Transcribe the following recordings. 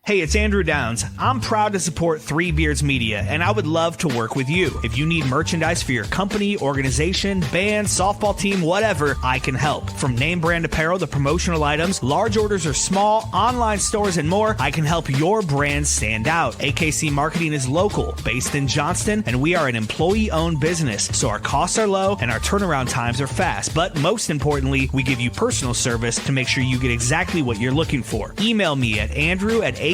Hey, it's Andrew Downs. I'm proud to support Three Beards Media, and I would love to work with you. If you need merchandise for your company, organization, band, softball team, whatever, I can help. From name brand apparel to promotional items, large orders or small, online stores, and more, I can help your brand stand out. AKC Marketing is local, based in Johnston, and we are an employee-owned business, so our costs are low and our turnaround times are fast. But most importantly, we give you personal service to make sure you get exactly what you're looking for. Email me at andrew@akcmarketing.com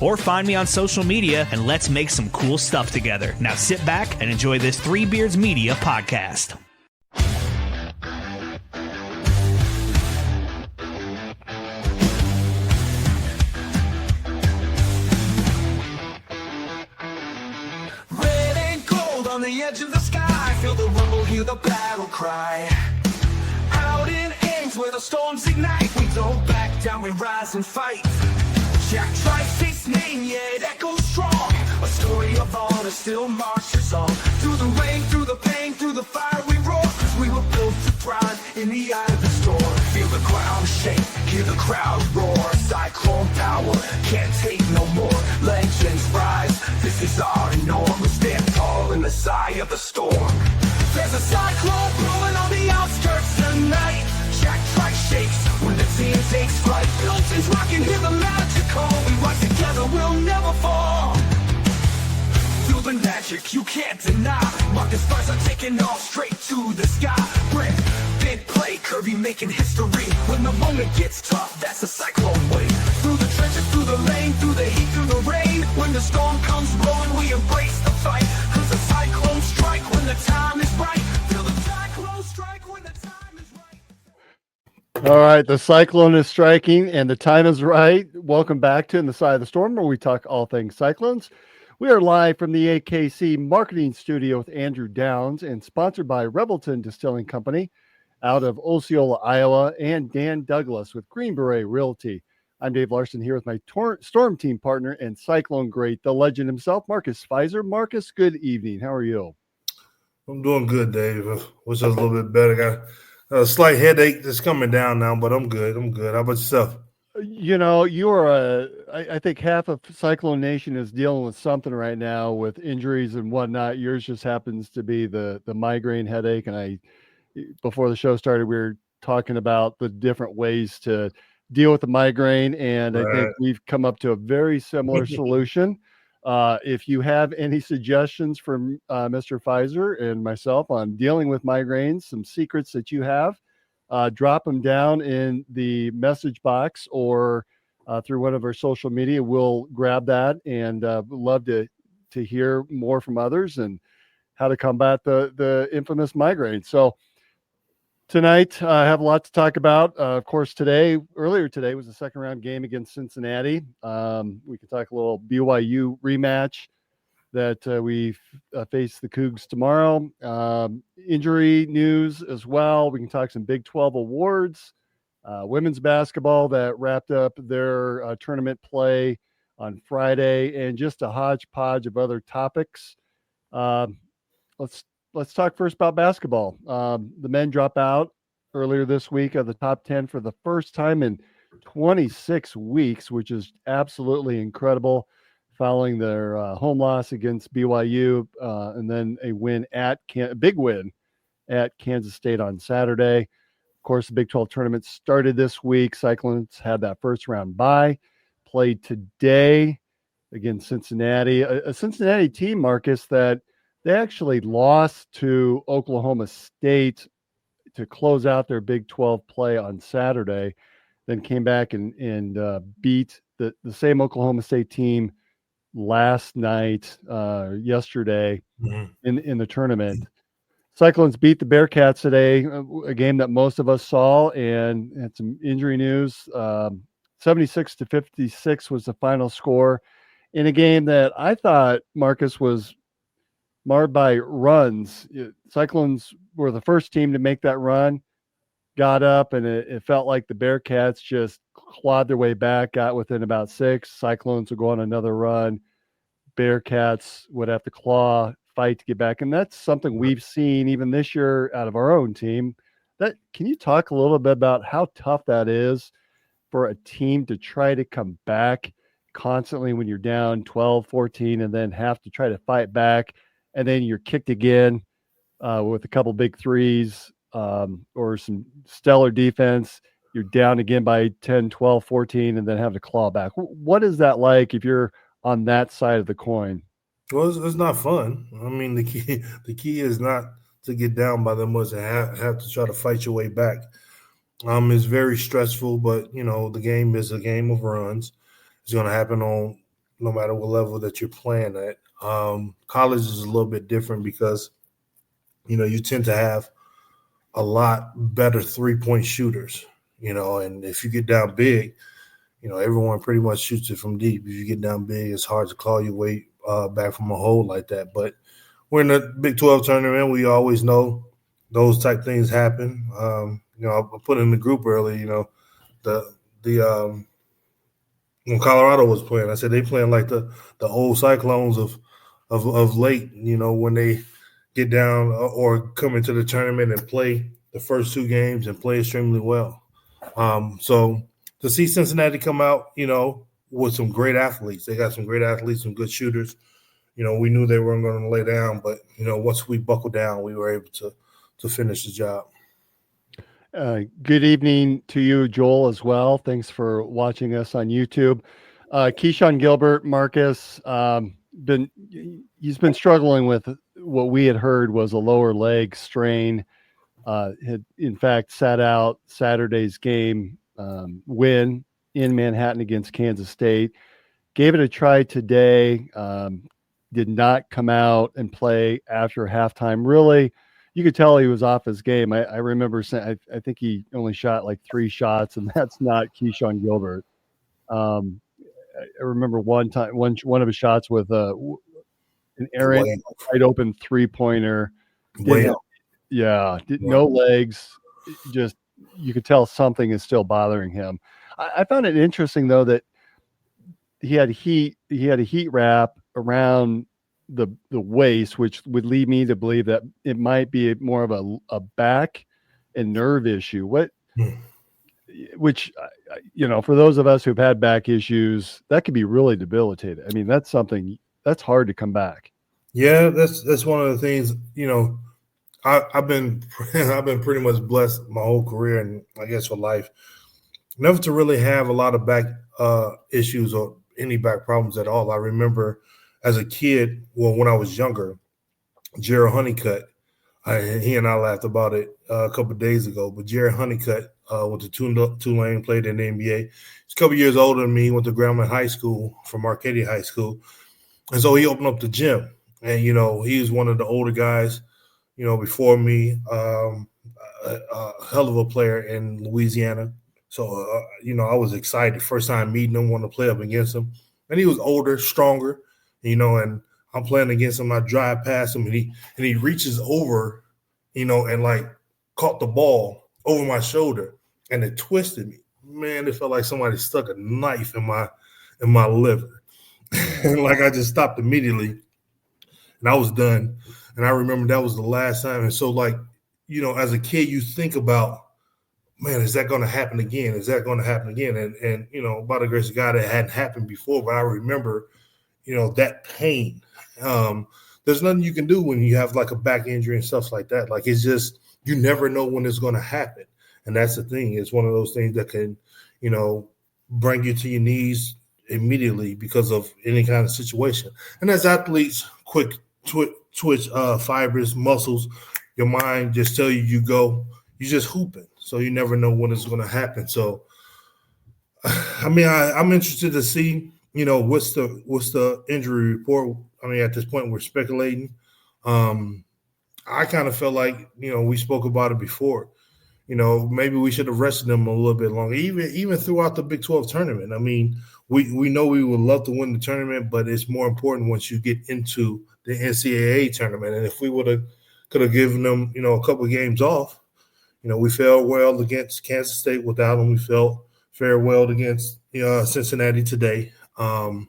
or find me on social media and let's make some cool stuff together. Now sit back and enjoy this Three Beards Media podcast. Red and gold on the edge of the sky, feel the rumble, hear the battle cry. Out in Ames where the storms ignite, we don't back down, we rise and fight. Jack Trice's name, yeah, it echoes strong. A story of honor still marches on. Through the rain, through the pain, through the fire we roar. 'Cause we were built to thrive in the eye of the storm. Feel the ground shake, hear the crowd roar. Cyclone power, can't take no more. Legends rise, this is our norm. We stand tall in the eye of the storm. There's a cyclone brewing on the outskirts tonight. Jack Trice shakes when the team takes flight. Buildings rocking, hear the magical. We rise together, we'll never fall. Feel the magic you can't deny. Marcus Stars are taking off straight to the sky. Brick, big play, Kirby making history. When the moment gets tough, that's a cyclone way. Through the trenches, through the lane, through the heat, through the rain. When the storm comes blowing, we embrace the fight. 'Cause the cyclones strike when the time is right. Feel the cyclones strike when the time is right. All right, the cyclone is striking and the time is right. Welcome back to In the Side of the Storm, where we talk all things cyclones. We are live from the AKC Marketing Studio with Andrew Downs and sponsored by Revelton Distilling Company out of Osceola, Iowa, and Dan Douglas with Green Beret Realty. I'm Dave Larson here with my Storm Team partner and Cyclone great, the legend himself, Marcus Pfizer. Marcus, good evening. How are you? I'm doing good, Dave. I wish I was a little bit better. Got a slight headache that's coming down now, but I'm good. How about yourself? You know, I think half of Cyclone Nation is dealing with something right now with injuries and whatnot. Yours just happens to be the migraine headache. And before the show started, we were talking about the different ways to deal with the migraine. And I think we've come up to a very similar solution. If you have any suggestions from Mr. Pfizer and myself on dealing with migraines, some secrets that you have, drop them down in the message box or through one of our social media. We'll grab that and love to hear more from others and how to combat the infamous migraine. So tonight, I have a lot to talk about. Of course, earlier today was the second round game against Cincinnati. We can talk a little BYU rematch that we face the Cougs tomorrow. Injury news as well. We can talk some Big 12 awards. Women's basketball that wrapped up their tournament play on Friday, and just a hodgepodge of other topics. Let's talk first about basketball. The men drop out earlier this week of the top 10 for the first time in 26 weeks, which is absolutely incredible, following their home loss against BYU and then a big win at Kansas State on Saturday. Of course, the Big 12 tournament started this week. Cyclones had that first round bye, played today against Cincinnati, a Cincinnati team, Marcus, that they actually lost to Oklahoma State to close out their Big 12 play on Saturday, then came back and beat the same Oklahoma State team last night, yesterday in the tournament. Cyclones beat the Bearcats today, a game that most of us saw, and had some injury news. 76-56 was the final score in a game that I thought, Marcus, was marred by runs. Cyclones were the first team to make that run, got up, and it felt like the Bearcats just clawed their way back, got within about 6. Cyclones would go on another run. Bearcats would have to fight to get back. And that's something we've seen even this year out of our own team. Can you talk a little bit about how tough that is for a team to try to come back constantly when you're down 12, 14, and then have to try to fight back, and then you're kicked again with a couple big threes or some stellar defense? You're down again by 10, 12, 14, and then have to claw back. What is that like if you're on that side of the coin? Well, it's not fun. I mean, the key is not to get down by them much and have to try to fight your way back. It's very stressful, but the game is a game of runs. It's going to happen on no matter what level that you're playing at. College is a little bit different because you tend to have a lot better 3-point shooters. And if you get down big, everyone pretty much shoots it from deep. If you get down big, it's hard to claw your way back from a hole like that. But we're in the Big 12 tournament. We always know those type things happen. I put in the group early, when Colorado was playing, I said they playing like the old Cyclones of late, when they get down or come into the tournament and play the first 2 games and play extremely well. So to see Cincinnati come out, with some great athletes, they got some great athletes, some good shooters. We knew they weren't going to lay down, but once we buckled down, we were able to finish the job. Good evening to you, Joel, as well. Thanks for watching us on YouTube. Keyshawn Gilbert, Marcus, he's been struggling with what we had heard was a lower leg strain. Had in fact sat out Saturday's game win in Manhattan against Kansas State. Gave it a try today. Did not come out and play after halftime. Really, you could tell he was off his game. I remember saying, I think he only shot like 3 shots, and that's not Keyshawn Gilbert. I remember one of his shots with an errant, wide open 3-pointer. No legs. Just you could tell something is still bothering him. I found it interesting though that he had a heat wrap around the waist, which would lead me to believe that it might be more of a back and nerve issue. Which for those of us who've had back issues, that could be really debilitating. I mean, that's something that's hard to come back. Yeah, that's one of the things. I've been pretty much blessed my whole career, and I guess for life, never to really have a lot of back issues or any back problems at all. I remember as a kid, when I was younger, Jared Honeycutt, he and I laughed about it a couple of days ago, but Jared Honeycutt went to Tulane, played in the NBA. He's a couple years older than me. He went to Grambling High School from Arcadia High School. And so he opened up the gym. And, he was one of the older guys, before me, a hell of a player in Louisiana. So, I was excited. First time meeting him, wanted to play up against him. And he was older, stronger, and I'm playing against him. I drive past him, and he reaches over, and like caught the ball over my shoulder, and it twisted me. Man, it felt like somebody stuck a knife in my liver. And like I just stopped immediately, and I was done. And I remember that was the last time. And so, like, as a kid, you think about, man, is that going to happen again? Is that going to happen again? And by the grace of God, it hadn't happened before, but I remember, that pain. There's nothing you can do when you have like a back injury and stuff like that. Like, it's just, you never know when it's going to happen. And that's the thing. It's one of those things that can, bring you to your knees immediately because of any kind of situation. And as athletes, quick twitch fibers, muscles, your mind just tell you you're just hooping. So you never know when it's going to happen. So, I mean, I'm interested to see, what's the injury report. I mean, at this point, we're speculating. I kind of felt like, we spoke about it before. Maybe we should have rested them a little bit longer, even throughout the Big 12 tournament. I mean, we know we would love to win the tournament, but it's more important once you get into the NCAA tournament. And if we could have given them, a couple of games off, we fared well against Kansas State without them. We fared well against Cincinnati today. So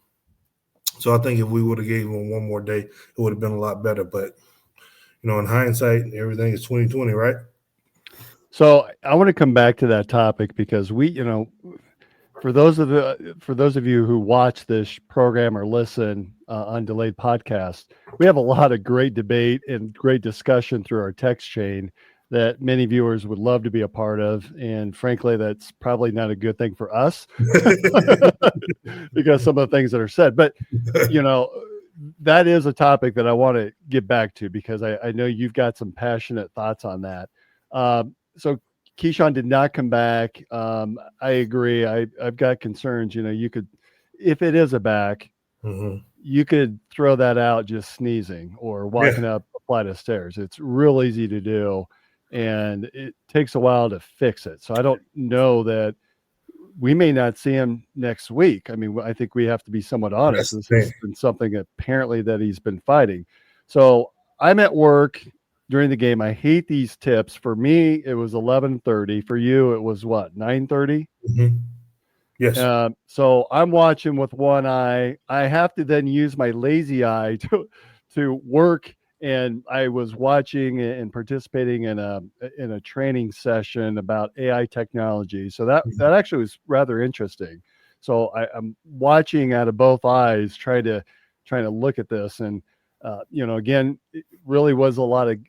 I think if we would have gave them one more day, it would have been a lot better. But, in hindsight, everything is 2020, right? So I want to come back to that topic because for those of you who watch this program or listen on delayed podcast, we have a lot of great debate and great discussion through our text chain that many viewers would love to be a part of. And frankly, that's probably not a good thing for us because some of the things that are said, but that is a topic that I want to get back to because I know you've got some passionate thoughts on that. So Keyshawn did not come back. I agree. I've got concerns. You could, if it is a back, you could throw that out just sneezing or walking up a flight of stairs. It's real easy to do, and it takes a while to fix it. So I don't know that we may not see him next week. I mean, I think we have to be somewhat honest. This has been something apparently that he's been fighting. So I'm at work during the game. I hate these tips. For me, it was 11:30. For you, it was what, 9:30? Yes. So I'm watching with one eye. I have to then use my lazy eye to work. And I was watching and participating in a training session about AI technology. So that actually was rather interesting. So I'm watching out of both eyes, trying to look at this. And again, it really was a lot of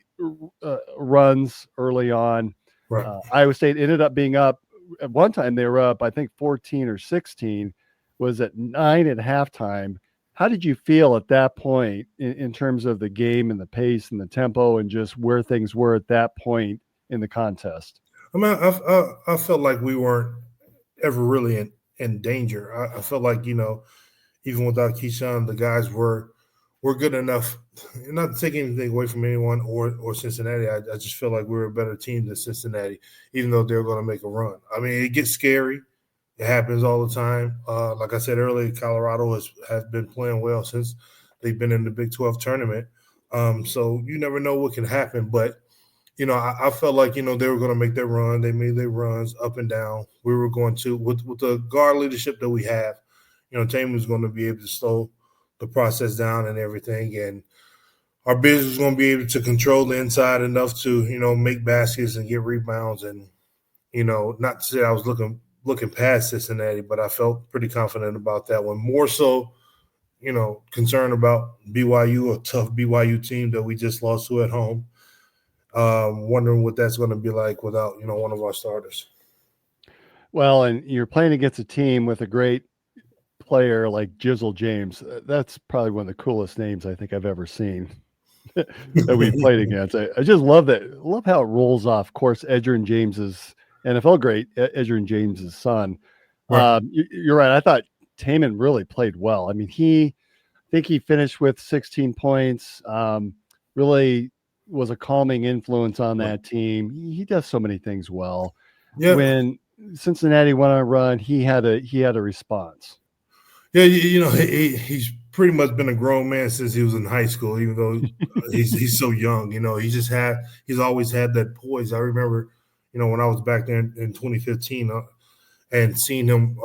runs early on. Right. Iowa State ended up being up at one time. They were up, I think 14 or 16, was at 9 at halftime. How did you feel at that point in terms of the game and the pace and the tempo and just where things were at that point in the contest? I mean, I felt like we weren't ever really in danger. I felt like, even without Keyshawn, the guys were good enough. Not to take anything away from anyone or Cincinnati. I just feel like we were a better team than Cincinnati, even though they're going to make a run. I mean, it gets scary. It happens all the time. Like I said earlier, Colorado has been playing well since they've been in the Big 12 tournament. So you never know what can happen. But, I felt like, they were going to make their run. They made their runs up and down. We were going to, with the guard leadership that we have, Tatum was going to be able to slow the process down and everything. And our business was going to be able to control the inside enough to, make baskets and get rebounds. And, not to say I was looking past Cincinnati, but I felt pretty confident about that one. More so, concerned about BYU, a tough BYU team that we just lost to at home. Wondering what that's going to be like without, one of our starters. Well, and you're playing against a team with a great player like Jizzle James. That's probably one of the coolest names I think I've ever seen that we played against. I just love that. Love how it rolls off. Of course, Edgerrin James's NFL great, Edgerrin James' son. Right. You're right. I thought Taman really played well. I mean, I think he finished with 16 points. Really was a calming influence on that team. He does so many things well. Yeah. When Cincinnati went on a run, he had a response. Yeah, he's pretty much been a grown man since he was in high school, even though he's so young. He's always had that poise. I remember, when I was back there in 2015 and seeing him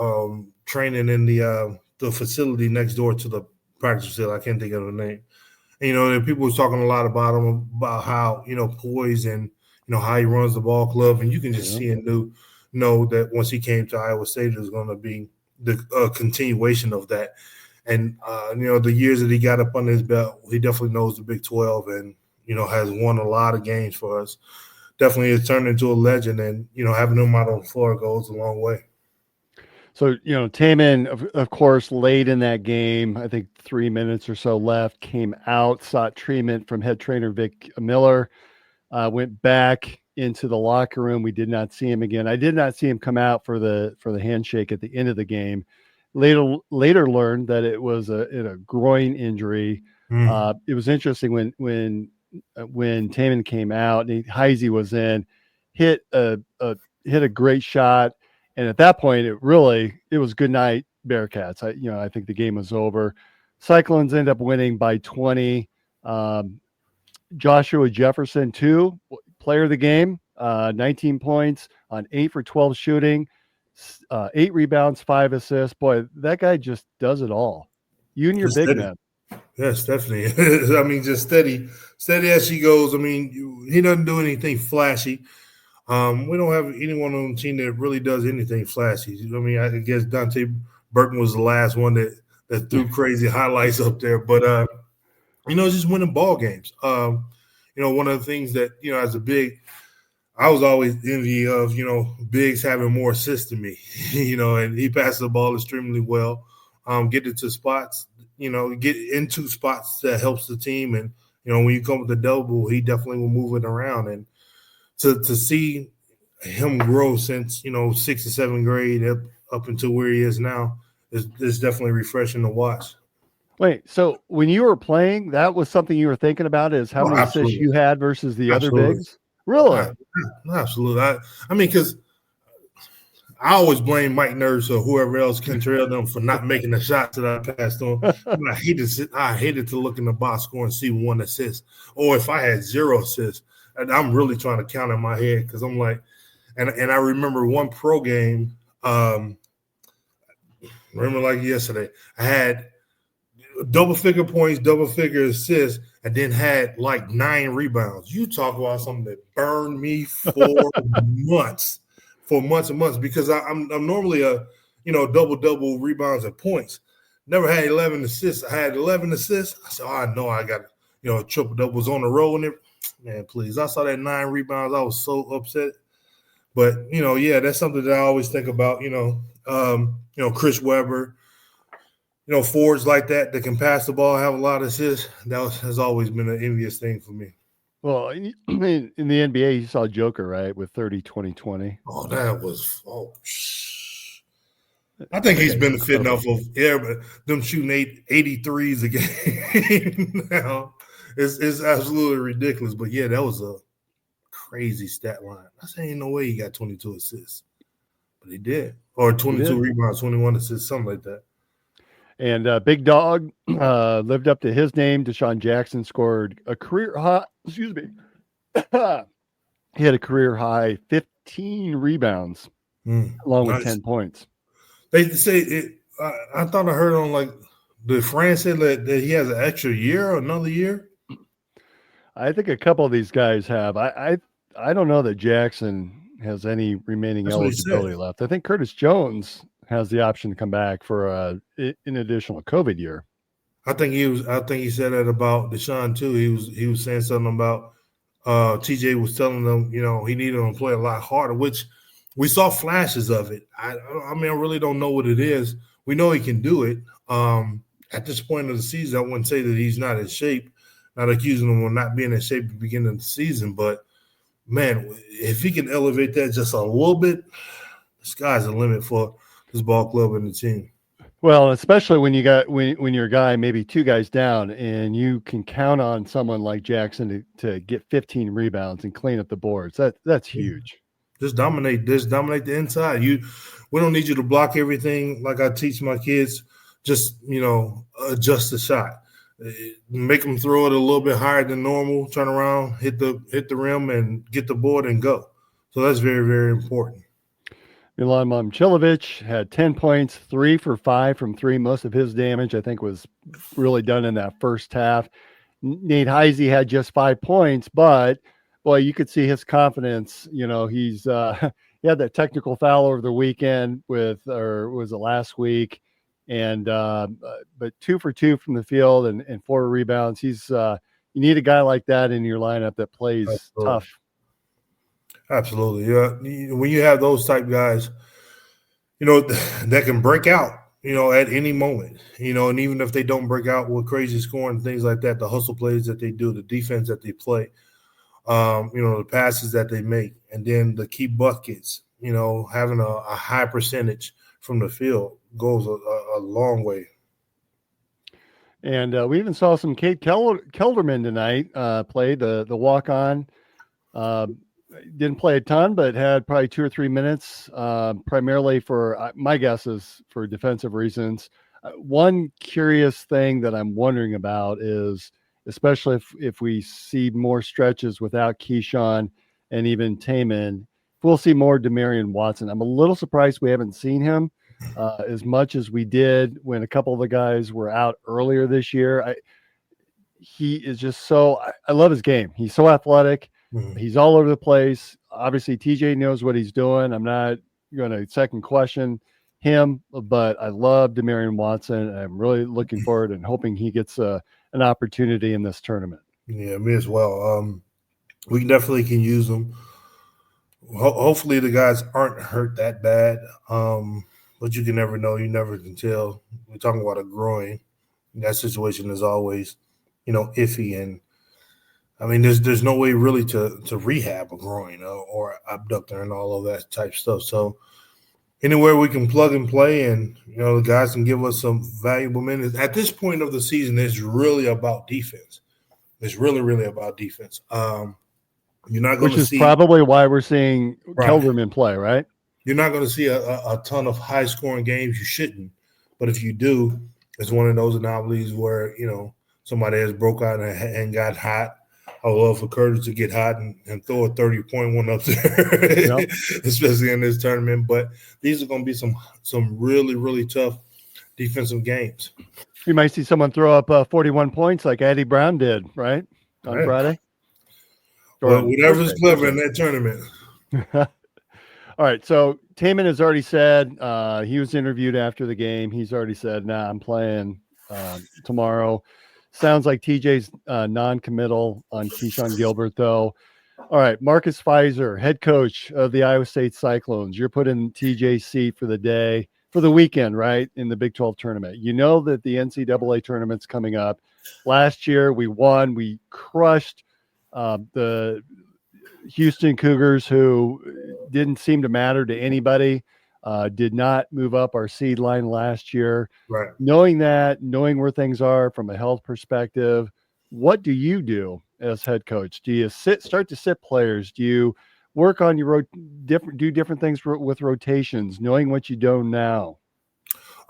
training in the facility next door to the practice facility. I can't think of the name. And, people was talking a lot about him, about how, poise and, how he runs the ball club. And you can just see and know that once he came to Iowa State, it was going to be the continuation of that. And, the years that he got up under his belt, he definitely knows the Big 12 and, has won a lot of games for us. Definitely has turned into a legend, and, having him out on the floor goes a long way. So, Taman, of course, late in that game, I think 3 minutes or so left, came out, sought treatment from head trainer Vic Miller, went back into the locker room. We did not see him again. I did not see him come out for the handshake at the end of the game. Later learned that it was a groin injury. It was interesting when Taman came out and Heisey was in, hit a great shot. And at that point, it was good night Bearcats. I think the game was over. Cyclones end up winning by 20. Joshua Jefferson, too, player of the game, 19 points on 8 for 12 shooting, 8 rebounds, 5 assists. Boy, that guy just does it all. You and your big man. Yes, definitely. I mean, just steady as she goes. I mean, he doesn't do anything flashy. We don't have anyone on the team that really does anything flashy. I mean, I guess Dante Burton was the last one that threw crazy highlights up there, but just winning ball games. One of the things that as a big, I was always envy of bigs having more assists than me. And he passes the ball extremely well. Get into spots, get into spots that helps the team, and when you come with the double, he definitely will move it around. And to see him grow since 6th and 7th grade up until where he is now is definitely refreshing to watch. Wait, so when you were playing, that was something you were thinking about, is how many assists you had versus the other bigs? Really? Absolutely. I mean, because I always blame Mike Nurse or whoever else can trail them for not making the shots that I passed on. I hated to look in the box score and see one assist, or if I had 0 assists. And I'm really trying to count in my head because I'm like, and I remember one pro game. Remember like yesterday, I had double figure points, double figure assists, and then had like 9 rebounds. You talk about something that burned me for months. For months and months, because I'm normally a double rebounds and points. Never had 11 assists. I had 11 assists. I said, I know I got triple doubles on the road, and man, please. I saw that 9 rebounds. I was so upset. But that's something that I always think about. Chris Webber, forwards like that can pass the ball, have a lot of assists. Has always been an envious thing for me. Well, in the NBA, you saw Joker, right, with 30, 20, 20. Oh, that was I think he's benefiting off of them shooting 83s a game now. It's absolutely ridiculous. But, yeah, that was a crazy stat line. I said, ain't no way he got 22 assists. But he did. Or 22 rebounds, 21 assists, something like that. And Big Dog lived up to his name. Deshaun Jackson scored a career high. Excuse me. He had a career high 15 rebounds, along with 10 points. They say it. I thought I heard on did France say that he has an extra year or another year? I think a couple of these guys have. I don't know that Jackson has any remaining eligibility left. I think Curtis Jones has the option to come back for an additional COVID year. I think he said that about Deshaun too. He was saying something about TJ was telling them, he needed him to play a lot harder, which we saw flashes of it. I mean, I really don't know what it is. We know he can do it. At this point of the season, I wouldn't say that he's not in shape. Not accusing him of not being in shape at the beginning of the season, but man, if he can elevate that just a little bit, the sky's the limit for this ball club and the team. Well, especially when you're a guy, maybe 2 guys down, and you can count on someone like Jackson to get 15 rebounds and clean up the boards. That's huge. Just dominate the inside. We don't need you to block everything like I teach my kids. Just, adjust the shot. Make them throw it a little bit higher than normal, turn around, hit the rim and get the board and go. So that's very, very important. Milan Momcilovic had 10 points, 3 for 5 from 3. Most of his damage, I think, was really done in that first half. Nate Heisey had just 5 points, but boy, you could see his confidence. He's he had that technical foul over the weekend or was it last week? And but 2 for 2 from the field and 4 rebounds. He's you need a guy like that in your lineup that plays tough. Absolutely. Yeah. When you have those type guys, that can break out, at any moment, and even if they don't break out with crazy scoring and things like that, the hustle plays that they do, the defense that they play, the passes that they make, and then the key buckets, having a high percentage from the field goes a long way. And we even saw some Kate Kelderman tonight play the walk-on. Didn't play a ton, but had probably 2 or 3 minutes, primarily for my guess is for defensive reasons. One curious thing that I'm wondering about is, especially if we see more stretches without Keyshawn and even Taman, we'll see more Demarion Watson. I'm a little surprised we haven't seen him as much as we did when a couple of the guys were out earlier this year. He is just I love his game. He's so athletic. He's all over the place. Obviously, TJ knows what he's doing. I'm not going to second question him, but I love Demarion Watson. I'm really looking forward and hoping he gets an opportunity in this tournament. Yeah, me as well. We definitely can use him. Hopefully the guys aren't hurt that bad, but you can never know. You never can tell. We're talking about a groin. That situation is always, iffy. And, I mean, there's no way really to rehab a groin or abductor and all of that type stuff. So anywhere we can plug and play and, the guys can give us some valuable minutes. At this point of the season, it's really about defense. It's really, really about defense. You're not going to see – which is probably why we're seeing Kelderman play, right? You're not going to see a ton of high-scoring games. You shouldn't. But if you do, it's one of those anomalies where, somebody has broke out and got hot. I would love for Curtis to get hot and throw a 30-point one up there, yep. Especially in this tournament. But these are going to be some really, really tough defensive games. You might see someone throw up 41 points like Eddie Brown did, right, on Friday? Well, whatever's clever in that tournament. All right, so Taman has already said he was interviewed after the game. He's already said, "Nah, I'm playing tomorrow." Sounds like TJ's non-committal on Keyshawn Gilbert, though. All right, Marcus Fizer, head coach of the Iowa State Cyclones. You're put in TJ's seat for the weekend, right, in the Big 12 tournament. You know that the NCAA tournament's coming up. Last year, we won. We crushed the Houston Cougars, who didn't seem to matter to anybody, did not move up our seed line last year. Right. Knowing where things are from a health perspective, what do you do as head coach? Do you start to sit players? Do you work on your do different things with rotations, knowing what you don't now?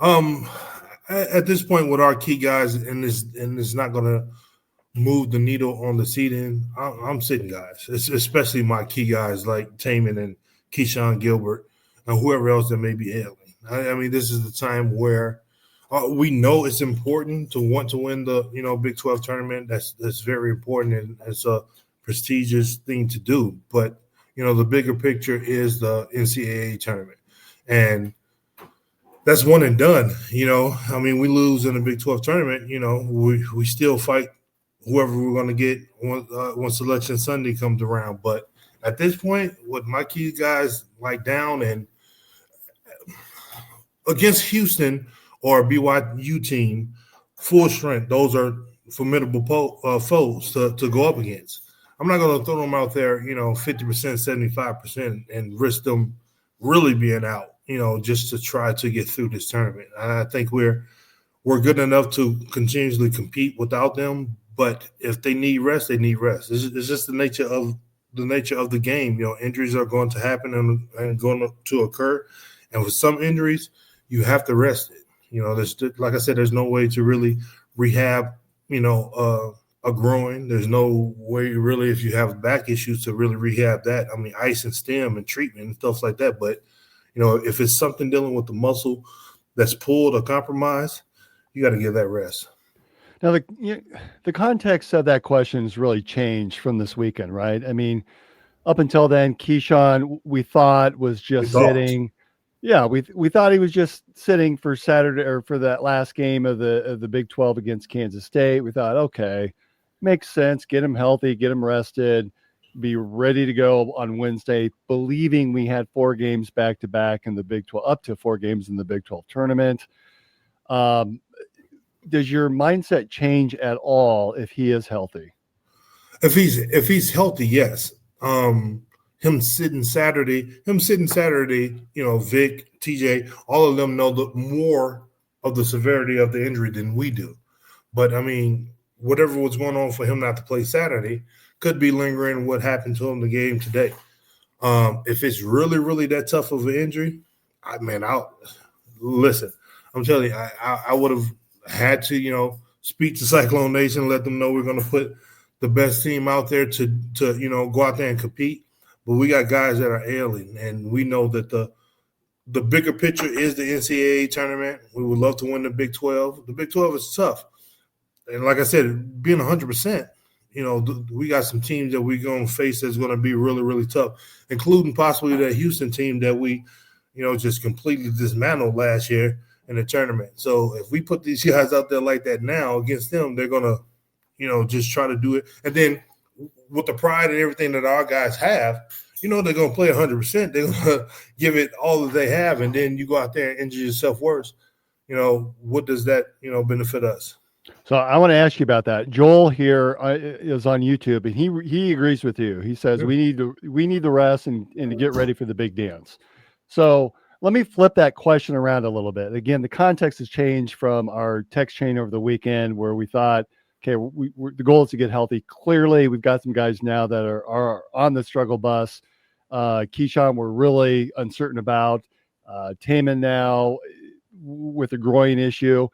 At this point with our key guys, and it's not going to move the needle on the seeding, I'm sitting guys, especially my key guys like Taman and Keyshawn Gilbert and whoever else that may be ailing. I mean, this is the time where we know it's important to want to win the Big 12 tournament. That's very important, and it's a prestigious thing to do. But the bigger picture is the NCAA tournament, and that's one and done. I mean, we lose in the Big 12 tournament. We still fight whoever we're going to get once Selection Sunday comes around. But at this point, with my key guys down and against Houston or a BYU team, full strength, those are formidable foes to go up against. I'm not going to throw them out there, 50%, 75% and risk them really being out, just to try to get through this tournament. I think we're good enough to continuously compete without them. But if they need rest, they need rest. It's just the nature of the game. Injuries are going to happen and going to occur. And with some injuries, you have to rest it. There's, like I said, there's no way to really rehab, a groin. There's no way really, if you have back issues, to really rehab that. I mean, ice and stem and treatment and stuff like that. But, if it's something dealing with the muscle that's pulled or compromised, you got to give that rest. Now, the context of that question has really changed from this weekend, right? I mean, up until then, Keyshawn, we thought was just sitting. Yeah, we thought he was just sitting for Saturday or for that last game of the Big 12 against Kansas State. We thought, okay, makes sense. Get him healthy, get him rested, be ready to go on Wednesday, believing we had 4 games back to back in the Big 12, up to 4 games in the Big 12 tournament. Does your mindset change at all if he is healthy? If he's healthy, yes. Him sitting Saturday, Vic, TJ, all of them know the more of the severity of the injury than we do. But I mean, whatever was going on for him not to play Saturday could be lingering what happened to him in the game today. If it's really, really that tough of an injury, I'll listen. I'm telling you, I would have had to, speak to Cyclone Nation, let them know we're going to put the best team out there to go out there and compete. But we got guys that are ailing, and we know that the bigger picture is the NCAA tournament. We would love to win the Big 12. The Big 12 is tough. And like I said, being 100%, we got some teams that we're going to face that's going to be really, really tough, including possibly that Houston team that we, just completely dismantled last year in the tournament. So if we put these guys out there like that now against them, they're going to, just try to do it. And then with the pride and everything that our guys have, they're going to play 100%. They're going to give it all that they have. And then you go out there and injure yourself worse. What does that, benefit us? So I want to ask you about that. Joel here is on YouTube, and he agrees with you. He says we need the rest and to get ready for the big dance. So let me flip that question around a little bit. Again, the context has changed from our text chain over the weekend where we thought, okay, the goal is to get healthy. Clearly, we've got some guys now that are on the struggle bus. Keyshawn, we're really uncertain about. Taman now with a groin issue.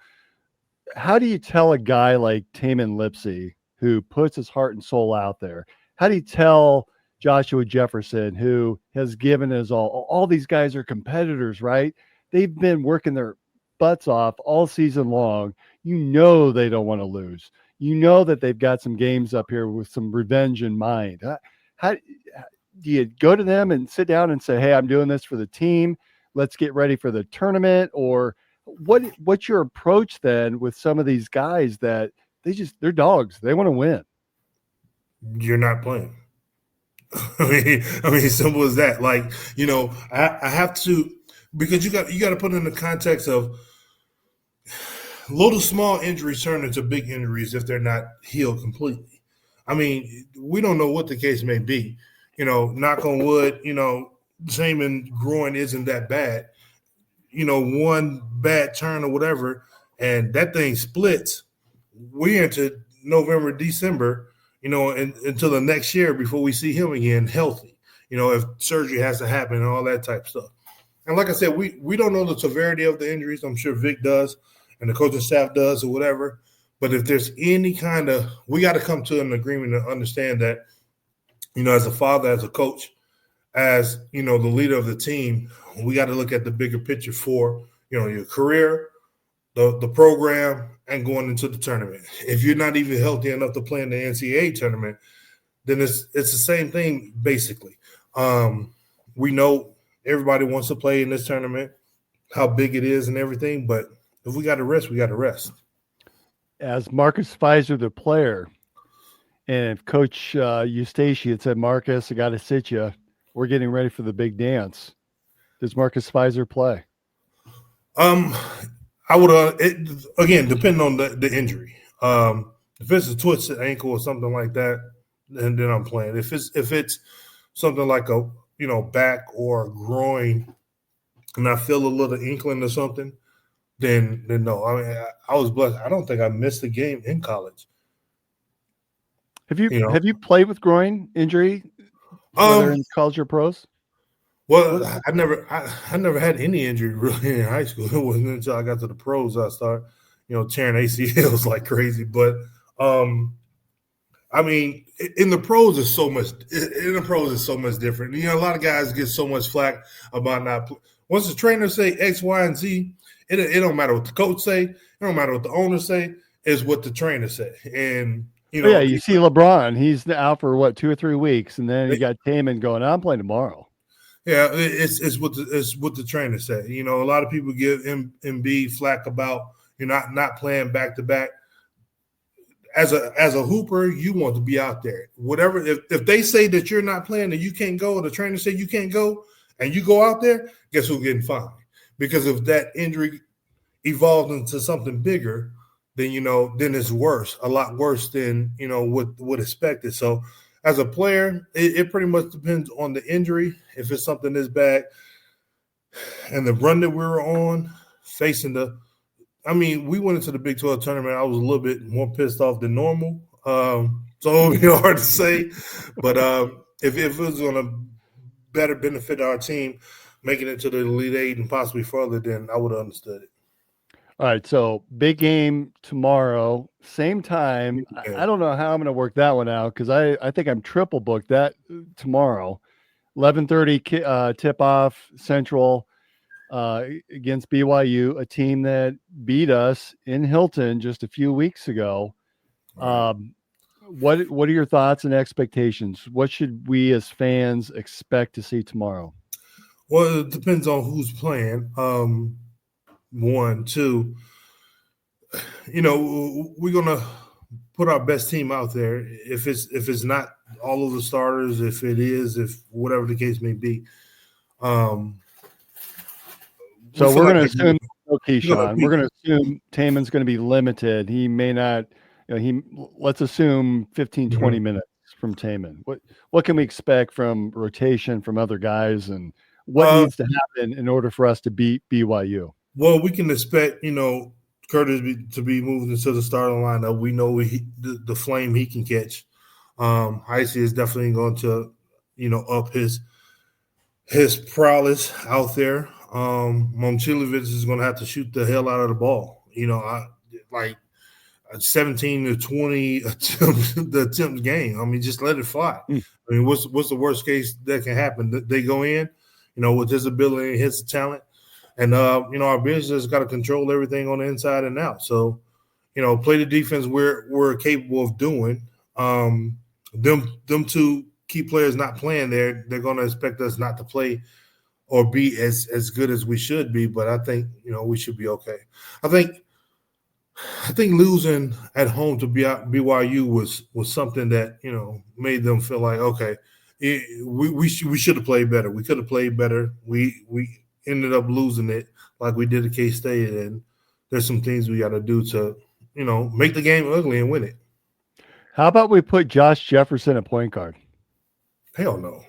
How do you tell a guy like Taman Lipsey who puts his heart and soul out there? How do you tell Joshua Jefferson, who has given us all these guys are competitors, right? They've been working their butts off all season long. They don't want to lose. That they've got some games up here with some revenge in mind. How do you go to them and sit down and say, hey, I'm doing this for the team. Let's get ready for the tournament? Or what's your approach then with some of these guys that they're dogs. They want to win. You're not playing. I mean, simple as that. Like, I have to, because you got to put in the context of little small injuries turn into big injuries if they're not healed completely. I mean, we don't know what the case may be. Knock on wood, Taman groin isn't that bad. One bad turn or whatever, and that thing splits. We're into November, December, until the next year before we see him again healthy, if surgery has to happen and all that type of stuff. And like I said, we don't know the severity of the injuries. I'm sure Vic does and the coaching staff does or whatever. But if there's any kind of – we got to come to an agreement and understand that, as a father, as a coach, as, the leader of the team, we got to look at the bigger picture for, your career, the program, and going into the tournament. If you're not even healthy enough to play in the NCAA tournament, then it's the same thing, basically. We know everybody wants to play in this tournament, how big it is and everything, but if we got to rest, we got to rest. As Marcus Fizer, the player, and if Coach Eustace had said, Marcus, I got to sit you, we're getting ready for the big dance, does Marcus Fizer play? I would again, depending on the injury. If it's a twisted ankle or something like that, then I'm playing. If it's something like a back or a groin, and I feel a little inkling or something, then no. I mean, I was blessed. I don't think I missed a game in college. Have you played with groin injury, whether in college or pros? Well, I never had any injury really in high school. It wasn't until I got to the pros I started, tearing ACLs like crazy. But I mean, in the pros is so much. In the pros is so much different. A lot of guys get so much flack about not. Once the trainer say X, Y, and Z, it don't matter what the coach say. It don't matter what the owner say. It's what the trainer say. And you see LeBron. He's out for 2 or 3 weeks, and then you got Taman going, I'm playing tomorrow. Yeah, it's what the trainer said. A lot of people give Embiid flack about not playing back to back. As a hooper, you want to be out there. Whatever, if they say that you're not playing and you can't go, or the trainer say you can't go, and you go out there, guess who's getting fined? Because if that injury evolves into something bigger, then then it's worse, a lot worse than what expected. So, as a player, it pretty much depends on the injury. If it's something this bad, and the run that we were on, we went into the Big 12 tournament. I was a little bit more pissed off than normal. So it would be hard to say. But if it was going to better benefit our team, making it to the Elite Eight and possibly further, then I would have understood it. All right, so big game tomorrow, same time. I don't know how I'm going to work that one out because I think I'm triple booked that tomorrow. 11:30 tip-off Central against BYU, a team that beat us in Hilton just a few weeks ago. What are your thoughts and expectations? What should we as fans expect to see tomorrow? Well, it depends on who's playing. One, two. We're gonna put our best team out there. If it's not all of the starters, if whatever the case may be. So we're going to assume Keyshawn. We're going to assume Taman's going to be limited. He may not. Let's assume 15, 20 minutes from Taman. What can we expect from rotation from other guys, and what needs to happen in order for us to beat BYU? Well, we can expect Curtis to be moved into the starting lineup. We know the flame he can catch. Heisey is definitely going to up his prowess out there. Momcilovic is going to have to shoot the hell out of the ball. 17 to 20 the attempt game. I mean, just let it fly. I mean, what's the worst case that can happen? They go in, with his ability and his talent. And, our bench has got to control everything on the inside and out. So, play the defense we're capable of doing. Them two key players not playing there, they're going to expect us not to play or be as good as we should be. But I think, we should be okay. I think losing at home to BYU was something that, made them feel like, okay, we should have played better. We could have played better. We ended up losing it like we did at K-State, and there's some things we got to do to, make the game ugly and win it. How about we put Josh Jefferson at point guard? Hell no.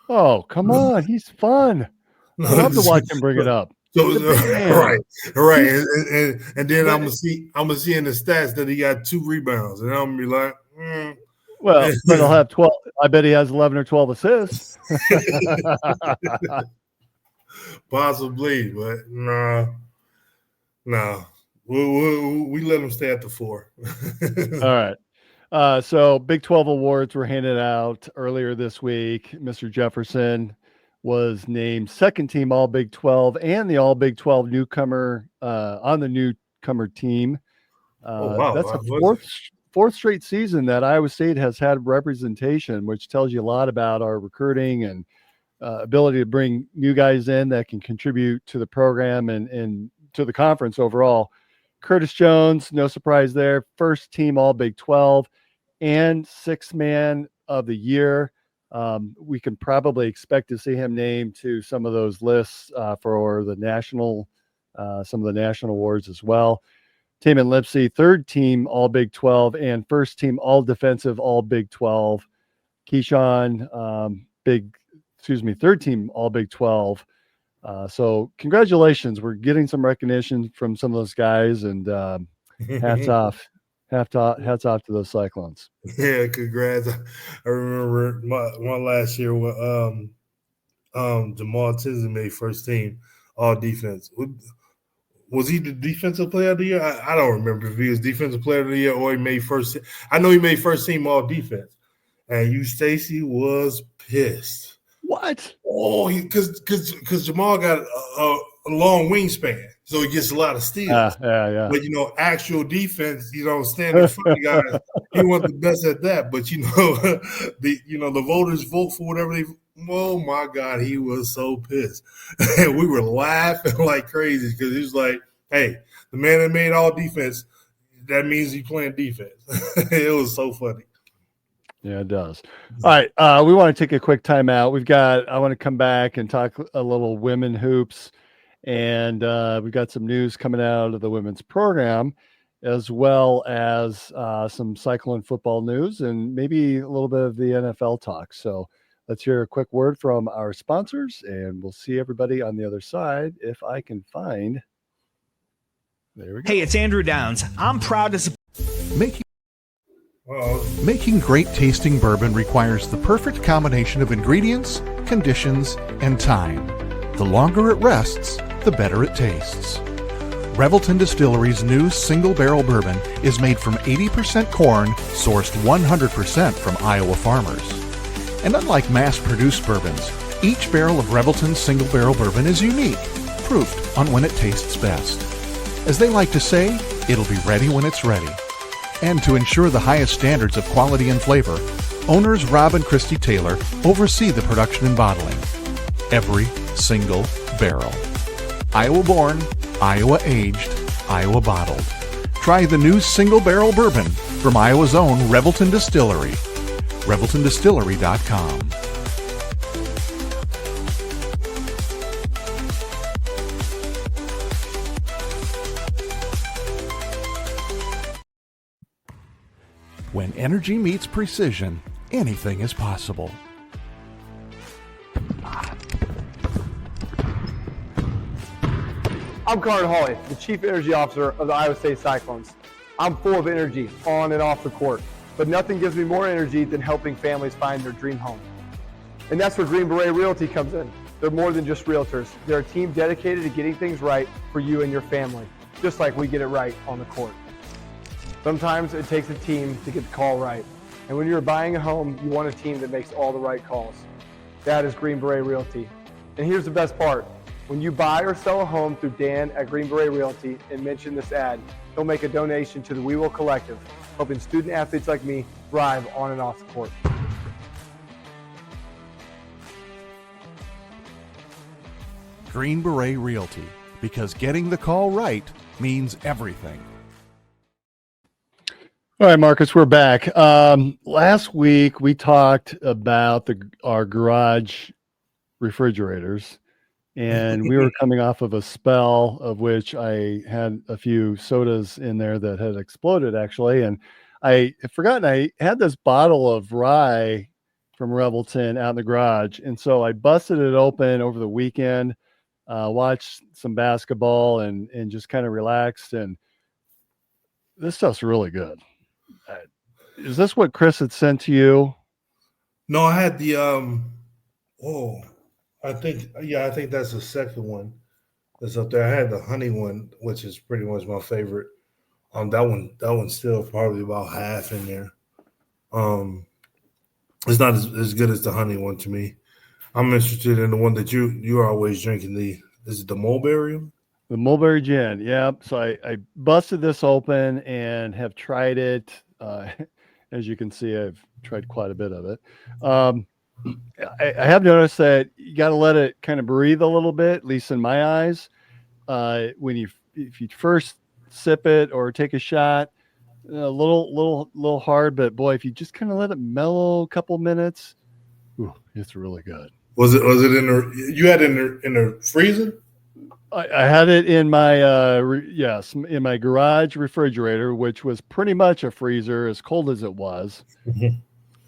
Oh, come on. He's fun. I love to watch him bring it up. So right. And then I'm gonna see in the stats that he got 2 rebounds, and I'm gonna be like, Well, but he'll have 12. I bet he has 11 or 12 assists. Possibly, but no. We let him stay at the 4. All right. So Big 12 awards were handed out earlier this week. Mr. Jefferson was named second team All Big 12 and the All Big 12 newcomer on the newcomer team. That's a fourth straight season that Iowa State has had representation, which tells you a lot about our recruiting and ability to bring new guys in that can contribute to the program and to the conference overall. Curtis Jones, no surprise there, first team All Big 12 and 6th man of the year. We can probably expect to see him named to some of those lists for the national, some of the national awards as well. Taman Lipsey, third team All Big 12 and first team All Defensive All Big 12. Keyshawn, third team All Big 12. So congratulations. We're getting some recognition from some of those guys, and hats off. Hats off to those Cyclones. Yeah, congrats. I remember one last year when Jamal Tinsley made first team all defense. Was he the defensive player of the year? I don't remember if he was defensive player of the year or he made first. I know he made first team all defense. And Stacy was pissed. What? Oh, because Jamal got a long wingspan, so he gets a lot of steals. Yeah. But actual defense, standing in front of the guys, he wasn't the best at that. But the voters vote for whatever they. Oh my God, he was so pissed, and we were laughing like crazy because he was like, "Hey, the man that made all defense, that means he's playing defense." It was so funny. Yeah, it does. All right. We want to take a quick timeout. I want to come back and talk a little women hoops. And we've got some news coming out of the women's program, as well as some Cyclone football news and maybe a little bit of the NFL talk. So let's hear a quick word from our sponsors, and we'll see everybody on the other side if I can find. There we go. Hey, it's Andrew Downs. I'm proud to support. Making great tasting bourbon requires the perfect combination of ingredients, conditions, and time. The longer it rests, the better it tastes. Revelton Distillery's new single barrel bourbon is made from 80% corn, sourced 100% from Iowa farmers. And unlike mass-produced bourbons, each barrel of Revelton's single barrel bourbon is unique, proofed on when it tastes best. As they like to say, it'll be ready when it's ready. And to ensure the highest standards of quality and flavor, owners Rob and Christy Taylor oversee the production and bottling. Every single barrel. Iowa born, Iowa aged, Iowa bottled. Try the new single barrel bourbon from Iowa's own Revelton Distillery. ReveltonDistillery.com. When energy meets precision, anything is possible. I'm Carter Hawley, the Chief Energy Officer of the Iowa State Cyclones. I'm full of energy on and off the court, but nothing gives me more energy than helping families find their dream home. And that's where Green Beret Realty comes in. They're more than just realtors. They're a team dedicated to getting things right for you and your family, just like we get it right on the court. Sometimes it takes a team to get the call right. And when you're buying a home, you want a team that makes all the right calls. That is Green Beret Realty. And here's the best part. When you buy or sell a home through Dan at Green Beret Realty and mention this ad, he'll make a donation to the We Will Collective, helping student athletes like me thrive on and off the court. Green Beret Realty, because getting the call right means everything. All right, Marcus, we're back. Last week we talked about our garage refrigerators, and we were coming off of a spell of which I had a few sodas in there that had exploded, actually. And I had forgotten I had this bottle of rye from Revelton out in the garage. And so I busted it open over the weekend, watched some basketball and just kind of relaxed. And this stuff's really good. Is this what Chris had sent to you? No, I had the I think that's the second one that's up there. I had the honey one, which is pretty much my favorite. That one's still probably about half in there. It's not as good as the honey one to me. I'm interested in the one that you're always drinking. Is it the mulberry one? The mulberry gin, yeah. So I busted this open and have tried it. As you can see, I've tried quite a bit of it. I have noticed that you got to let it kind of breathe a little bit, at least in my eyes. If you first sip it or take a shot, a little hard, but boy, if you just kind of let it mellow a couple minutes, it's really good. Was it you had it in the freezer? I had it in my in my garage refrigerator, which was pretty much a freezer, as cold as it was. Mm-hmm.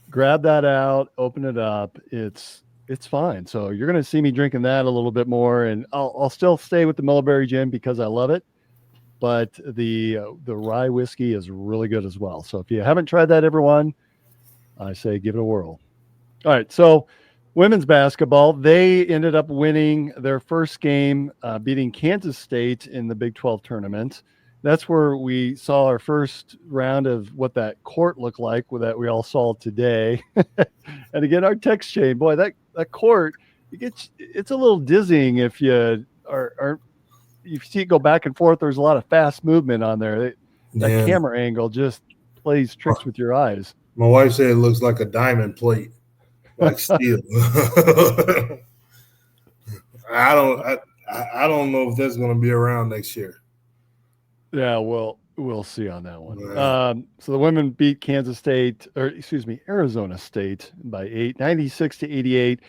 Grab that out, open it up. It's fine. So you're going to see me drinking that a little bit more, and I'll still stay with the mulberry gin because I love it. But the rye whiskey is really good as well. So if you haven't tried that, everyone, I say give it a whirl. All right, so women's basketball, they ended up winning their first game, beating Kansas State in the Big 12 tournament. That's where we saw our first round of what that court looked like that we all saw today. And again, our text chain, boy, that court, it's a little dizzying if you you see it go back and forth. There's a lot of fast movement on there. That camera angle just plays tricks with your eyes. My wife said it looks like a diamond plate, like steel. I don't know if that's going to be around next year. Yeah, well, we'll see on that one. Yeah. So the women beat Arizona State by 96-88.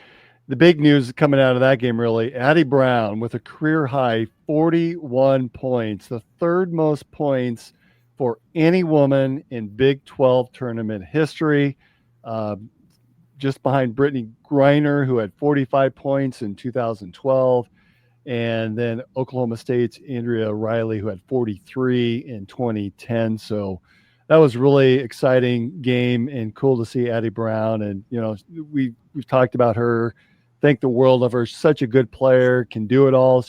The big news coming out of that game, really, Addie Brown with a career high 41 points, the third most points for any woman in Big 12 tournament history, just behind Brittany Griner, who had 45 points in 2012. And then Oklahoma State's Andrea Riley, who had 43 in 2010. So that was really exciting game and cool to see Addie Brown. And, you know, we've talked about her, think the world of her. Such a good player, can do it all.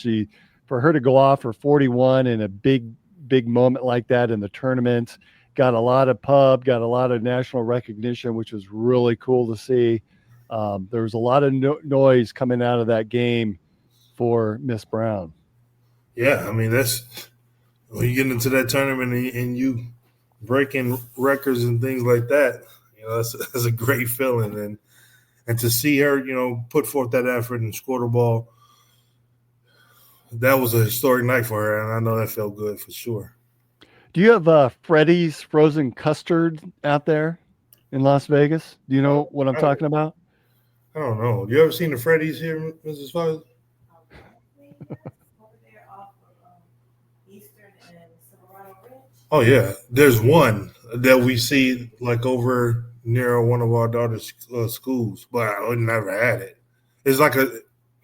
For her to go off for 41 in a big moment like that in the tournament, got a lot of got a lot of national recognition, which was really cool to see. There was a lot of noise coming out of that game for Miss Brown. Yeah, I mean, that's when you get into that tournament and you breaking records and things like that. That's a great feeling, and to see her, put forth that effort and score the ball, that was a historic night for her, and I know that felt good for sure. Do you have Freddy's frozen custard out there in Las Vegas? Do you know what I'm talking about? I don't know. You ever seen the Freddy's here, Mrs. Fox? Oh yeah, there's one that we see like over near one of our daughter's schools, but I never had it. It's like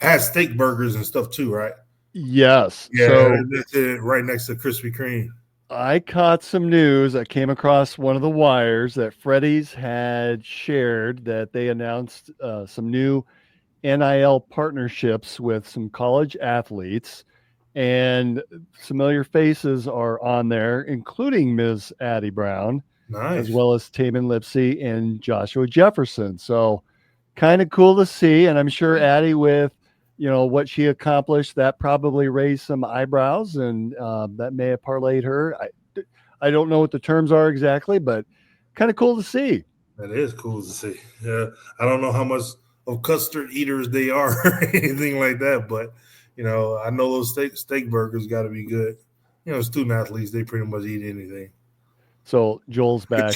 has steak burgers and stuff too, right? Yes. Yeah, so that's it, right next to Krispy Kreme. I caught some news. I came across one of the wires that Freddy's had shared that they announced some new NIL partnerships with some college athletes, and familiar faces are on there, including Ms. Addie Brown, Nice. as well as Taman Lipsey and Joshua Jefferson. So kind of cool to see. And I'm sure Addie, with what she accomplished, that probably raised some eyebrows, and that may have parlayed her. I don't know what the terms are exactly, but kind of cool to see. That is cool to see. Yeah, I don't know how much of custard eaters they are or anything like that, but I know those steak burgers got to be good. Student athletes, they pretty much eat anything. So Joel's back.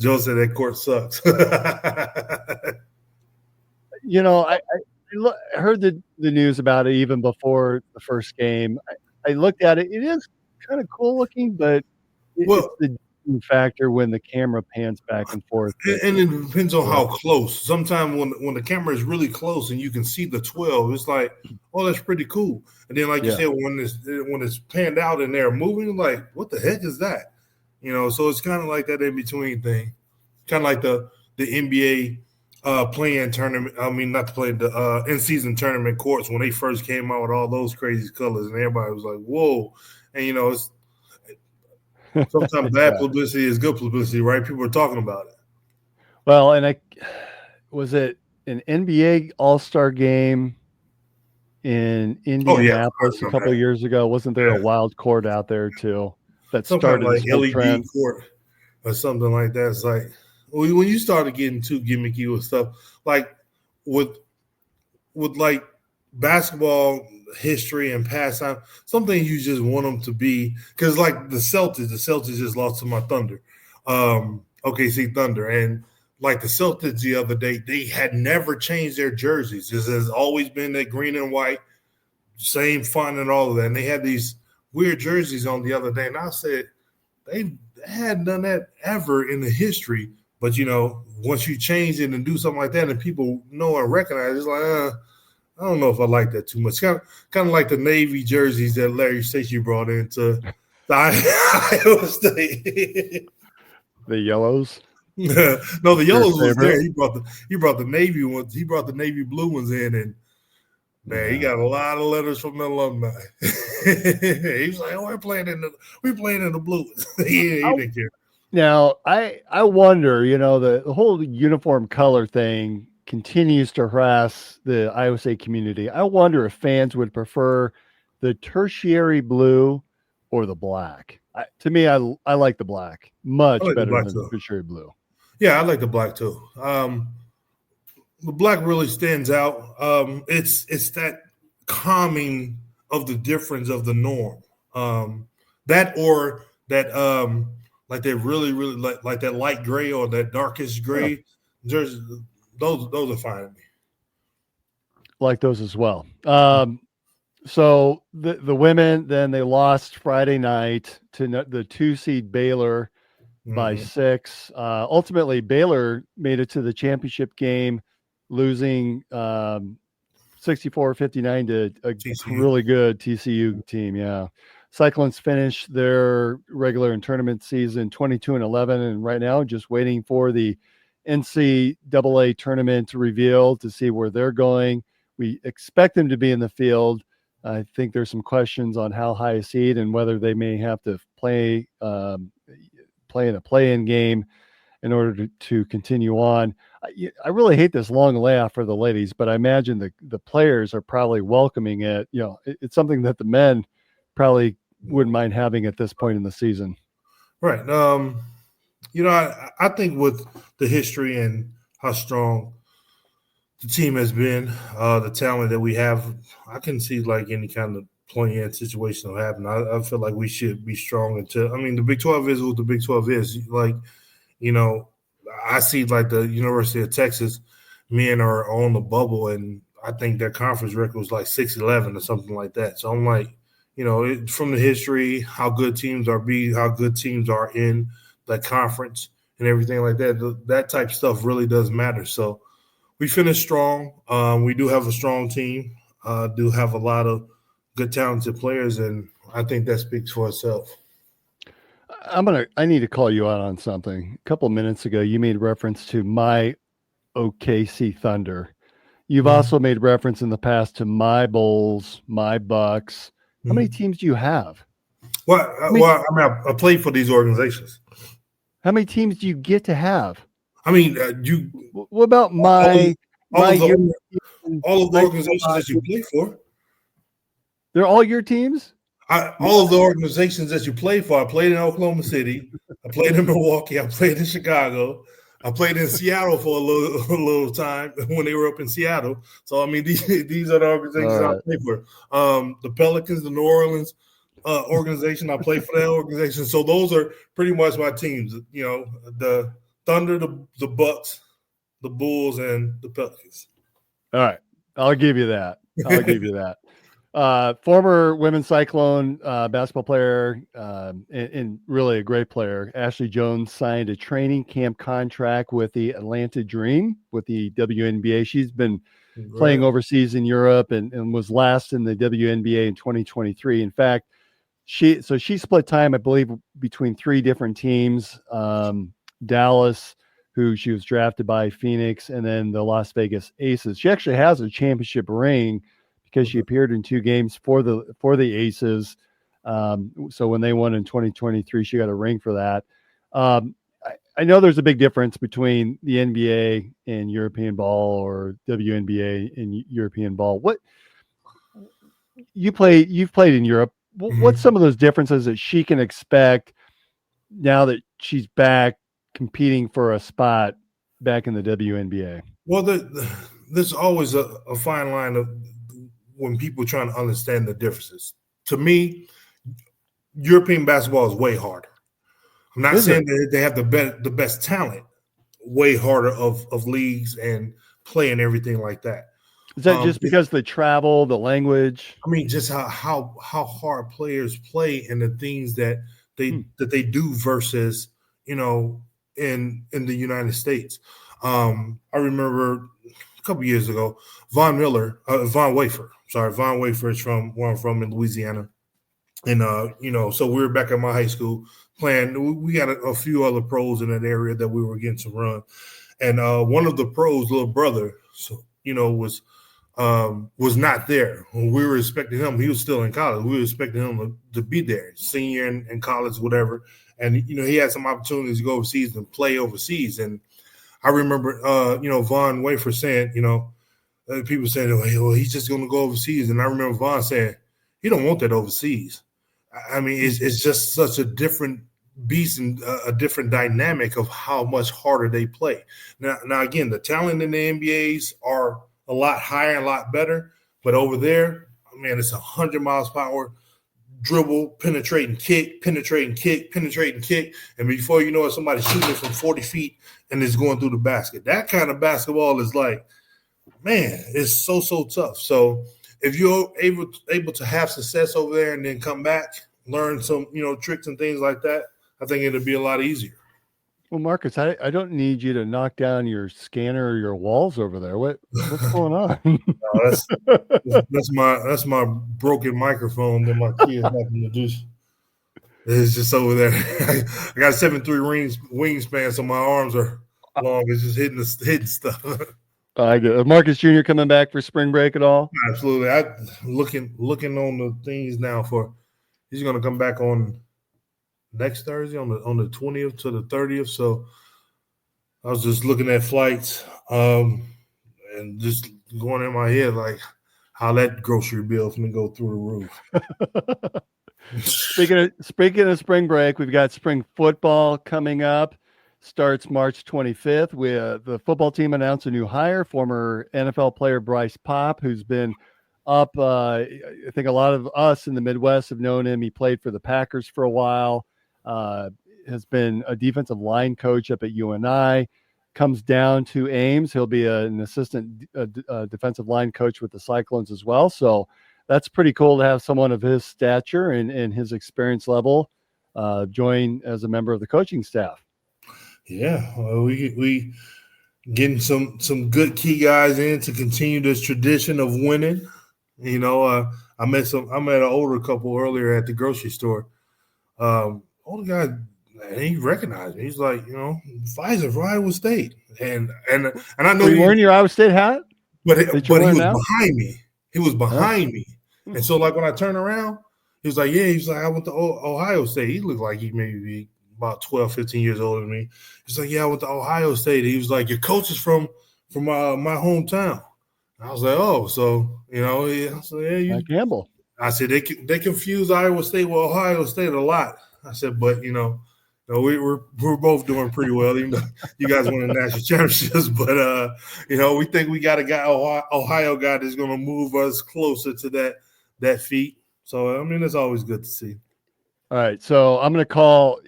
Joel said that court sucks. I heard the news about it even before the first game. I looked at it. It is kind of cool looking, but it's the factor when the camera pans back and forth. And it depends on how close. Sometimes when the camera is really close and you can see the 12, it's like, oh, that's pretty cool. And then, like you said, when it's panned out and they're moving, like, what the heck is that? So it's kind of like that in between thing, kind of like the NBA playing tournament. I mean, not to play the in-season tournament courts when they first came out with all those crazy colors, and everybody was like, "Whoa!" And it's sometimes bad publicity is good publicity, right? People are talking about it. Well, and was it an NBA All-Star game in Indianapolis a couple of years ago? Wasn't there a wild court out there too that started like this LED trend? Court or something like that? It's like when you started getting too gimmicky with stuff, like with like basketball history and pastime, something you just want them to be, because like the Celtics just lost to my Thunder, OKC Thunder, and like the Celtics the other day, they had never changed their jerseys. This has always been that green and white, same font and all of that. And they had these weird jerseys on the other day, and I said they hadn't done that ever in the history. But once you change it and do something like that, and people know and recognize, it's like, I don't know if I like that too much. Kind of like the Navy jerseys that Larry Stacey brought into the Iowa State. The yellows. No, the yellows was there. He brought the Navy ones. He brought the Navy blue ones in, and man, he got a lot of letters from the alumni. He was like, "Oh, we're playing in the blue." he didn't care. Now, I wonder, the whole uniform color thing continues to harass the Iowa State community. I wonder if fans would prefer the tertiary blue or the black. To me, I like the black much better than the tertiary blue. Yeah, I like the black too. The black really stands out. It's that calming of the difference of the norm. Like they really, really like that light gray or that darkest gray. Those are fine to me. Like those as well. So the women, then they lost Friday night to the 2-seed Baylor by 6. Ultimately, Baylor made it to the championship game, losing 64-59 to a really good TCU team. Yeah. Cyclones finished their regular and tournament season 22-11, and right now just waiting for the NCAA tournament reveal to see where they're going. We expect them to be in the field. I think there's some questions on how high a seed and whether they may have to play in a play-in game in order to continue on. I really hate this long layoff for the ladies, but I imagine the players are probably welcoming it. It's something that the men probably wouldn't mind having at this point in the season. Right. I think with the history and how strong the team has been, the talent that we have, I can see like any kind of play-in situation will happen. I feel like we should be strong until. I mean, the Big 12 is what the Big 12 is. Like, you know, I see like the University of Texas men are on the bubble, and I think their conference record was like 6-11 or something like that. So I'm like, from the history, how good teams how good teams are in the conference and everything like that. That type of stuff really does matter. So we finished strong. We do have a strong team. Do have a lot of good, talented players, and I think that speaks for itself. I need to call you out on something. A couple of minutes ago, you made reference to my OKC Thunder. You've also made reference in the past to my Bulls, my Bucks. How many teams do you have? Well, I played for these organizations. How many teams do you get to have? I mean, What about all of the organizations that you play for? They're all your teams? All of the organizations that you play for. I played in Oklahoma City. I played in Milwaukee. I played in Chicago. I played in Seattle for a little time when they were up in Seattle. So I mean, these are the organizations I play for. The Pelicans, the New Orleans organization. I play for that organization. So those are pretty much my teams. The Thunder, the Bucks, the Bulls, and the Pelicans. All right, I'll give you that. Former women's Cyclone basketball player and really a great player, Ashley Jones, signed a training camp contract with the Atlanta Dream with the WNBA. She's been playing overseas in Europe and was last in the WNBA in 2023. In fact, she split time, I believe, between three different teams: Dallas, who she was drafted by, Phoenix, and then the Las Vegas Aces. She actually has a championship ring because she appeared in 2 games for the Aces. So when they won in 2023, she got a ring for that. I know there's a big difference between the NBA and European ball, or WNBA and European ball. You've played in Europe. What's some of those differences that she can expect now that she's back competing for a spot back in the WNBA? Well, there's always a fine line of when people are trying to understand the differences. To me, European basketball is way harder. I'm not saying that they have the best talent, way harder of leagues and play and everything like that. Is that just because the travel, the language? I mean, just how hard players play and the things that they do versus, in the United States. I remember a couple years ago, Von Wafer is from where I'm from in Louisiana. And, so we were back at my high school playing. We got a few other pros in that area that we were getting to run. And one of the pros' little brother, was not there. When we were expecting him, he was still in college. We were expecting him to be there, senior in college, whatever. And, he had some opportunities to go overseas and play overseas. And I remember, Von Wafer saying, people saying, well, he's just going to go overseas. And I remember Von saying, he don't want that overseas. I mean, it's just such a different beast and a different dynamic of how much harder they play. Now again, the talent in the NBAs are a lot higher, a lot better. But over there, man, it's 100 miles per hour, dribble, penetrating kick. And before you know it, somebody's shooting it from 40 feet and it's going through the basket. That kind of basketball is like, man, it's so tough. So if you're able to have success over there and then come back, learn some, tricks and things like that, I think it'll be a lot easier. Well, Marcus, I don't need you to knock down your scanner or your walls over there. What's going on? No, that's my broken microphone that my kids happen to do. It's just over there. I got 7'3" wingspan, so my arms are long. It's just hitting stuff. I get it. Marcus Jr. coming back for spring break at all? Absolutely. I'm looking on the things now he's going to come back on next Thursday on the 20th to the 30th. So I was just looking at flights and just going in my head like how that grocery bill is going to go through the roof. Speaking of spring break, we've got spring football coming up. Starts March 25th. The football team announced a new hire, former NFL player Bryce Pop, who's been up. I think a lot of us in the Midwest have known him. He played for the Packers for a while. Has been a defensive line coach up at UNI. Comes down to Ames. He'll be an assistant defensive line coach with the Cyclones as well. So that's pretty cool to have someone of his stature and his experience level join as a member of the coaching staff. Yeah, well, we getting some good key guys in to continue this tradition of winning. You know, I met an older couple earlier at the grocery store. Older guy, and he recognized me. He's like, Pfizer for Iowa State, and I know you wearing your Iowa State hat, but he was behind me. He was behind me, and so like when I turned around, he was like, "Yeah." He's like, "I went to Ohio State." He looked like he maybe be about 12, 15 years older than me. He's like, "Yeah, I went to Ohio State." He was like, "Your coach is from my hometown." I was like, "Oh, so yeah, Campbell." I said they confuse Iowa State with Ohio State a lot. I said, but we're both doing pretty well, even though you guys won the national championships. But we think we got a guy, Ohio guy, that's going to move us closer to that feat. So I mean, it's always good to see. All right, so I'm going to call.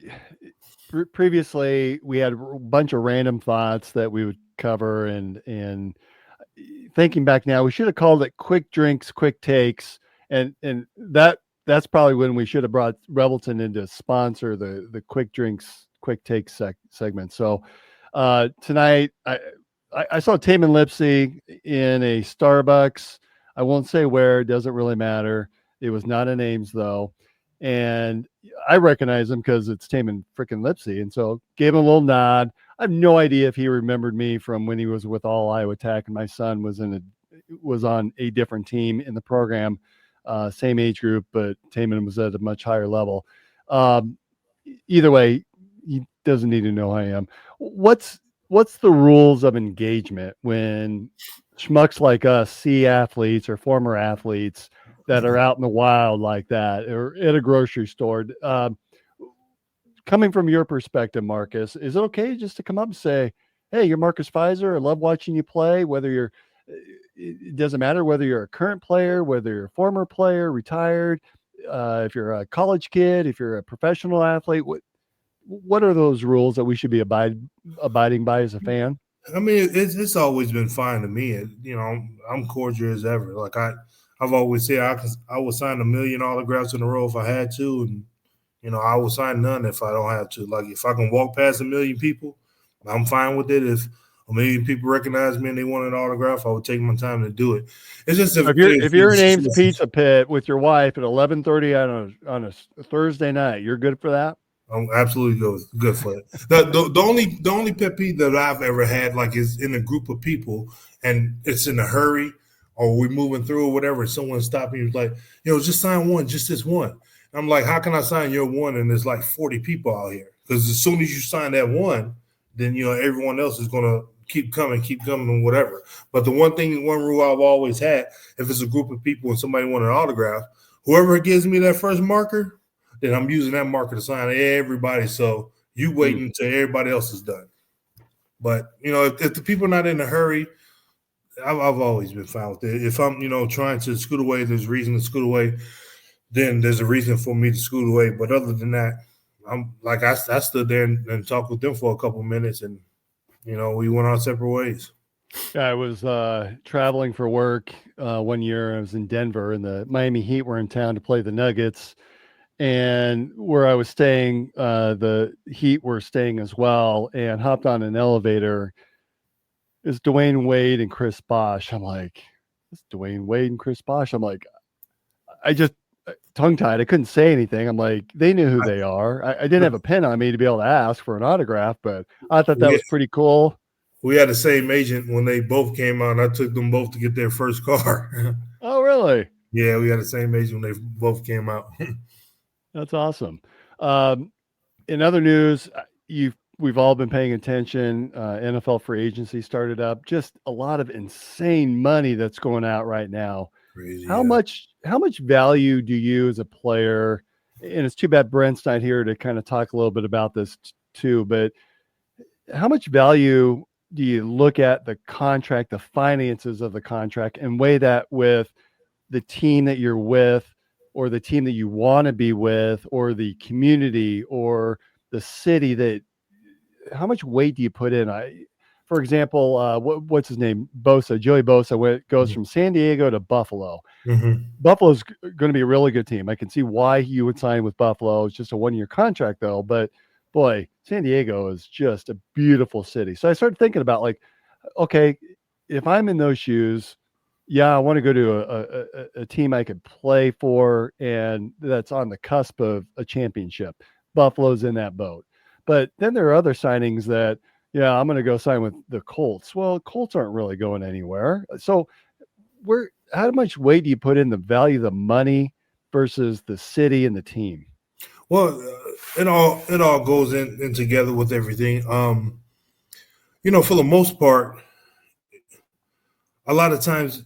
Previously, we had a bunch of random thoughts that we would cover, and thinking back now, we should have called it Quick Drinks, Quick Takes, and that's probably when we should have brought Revelton in to sponsor the Quick Drinks, Quick Takes segment. So tonight, I saw Tamin Lipsey in a Starbucks. I won't say where; it doesn't really matter. It was not in Ames though. And I recognize him because it's Tamin freaking Lipsey. And so gave him a little nod. I have no idea if he remembered me from when he was with All Iowa Tech and my son was on a different team in the program, same age group, but Tamin was at a much higher level. Either way, he doesn't need to know who I am. What's the rules of engagement when schmucks like us see athletes or former athletes that are out in the wild like that, or at a grocery store? Coming from your perspective, Marcus, is it okay just to come up and say, "Hey, you're Marcus Pfizer. I love watching you play." It doesn't matter whether you're a current player, whether you're a former player, retired, if you're a college kid, if you're a professional athlete. What are those rules that we should be abiding by as a fan? I mean, it's always been fine to me. I'm cordial as ever. Like I've always said, I would sign 1 million autographs in a row if I had to, and I would sign none if I don't have to. Like if I can walk past 1 million people, I'm fine with it. If 1 million people recognize me and they want an autograph, I would take my time to do it. It's just if you're in Ames Pizza Pit with your wife at 11:30 on a Thursday night, you're good for that. I'm absolutely good for it. The only pet peeve that I've ever had, like, is in a group of people and it's in a hurry, or we're moving through or whatever, someone stopping you like, just sign one, just this one. I'm like, how can I sign your one? And there's like 40 people out here. Because as soon as you sign that one, then, everyone else is going to keep coming and whatever. But the one rule I've always had, if it's a group of people and somebody want an autograph, whoever gives me that first marker, then I'm using that marker to sign everybody. So you wait until everybody else is done. But, if the people are not in a hurry, I've always been fine with it. If I'm, trying to scoot away, there's reason to scoot away, then there's a reason for me to scoot away. But other than that, I'm like, I stood there and talked with them for a couple of minutes, and, we went our separate ways. I was traveling for work one year. I was in Denver, and the Miami Heat were in town to play the Nuggets. And where I was staying, the Heat were staying as well, and hopped on an elevator. It's Dwayne Wade and Chris Bosh. I'm like, it's Dwayne Wade and Chris Bosh. I'm like, I just tongue-tied. I couldn't say anything. I'm like, they knew who they are. I didn't have a pen on me to be able to ask for an autograph, but I thought that was pretty cool. We had the same agent when they both came out. I took them both to get their first car. Oh, really? Yeah, we had the same agent when they both came out. That's awesome. In other news, we've all been paying attention. NFL free agency started up. Just a lot of insane money that's going out right now. Crazy, How much value do you as a player and it's too bad Brent's not here to kind of talk a little bit about this too, but how much value do you look at the contract, the finances of the contract, and weigh that with the team that you're with, or the team that you want to be with, or the community, or the city that, how much weight do you put in? For example, what's his name? Joey Bosa goes from San Diego to Buffalo. Mm-hmm. Buffalo's going to be a really good team. I can see why you would sign with Buffalo. It's just a 1-year contract though, but boy, San Diego is just a beautiful city. So I started thinking about like, okay, if I'm in those shoes, yeah, I want to go to a team I could play for and that's on the cusp of a championship. Buffalo's in that boat. But then there are other signings that, yeah, I'm going to go sign with the Colts. Well, Colts aren't really going anywhere. So how much weight do you put in the value of the money versus the city and the team? Well, it all goes in together with everything. For the most part, a lot of times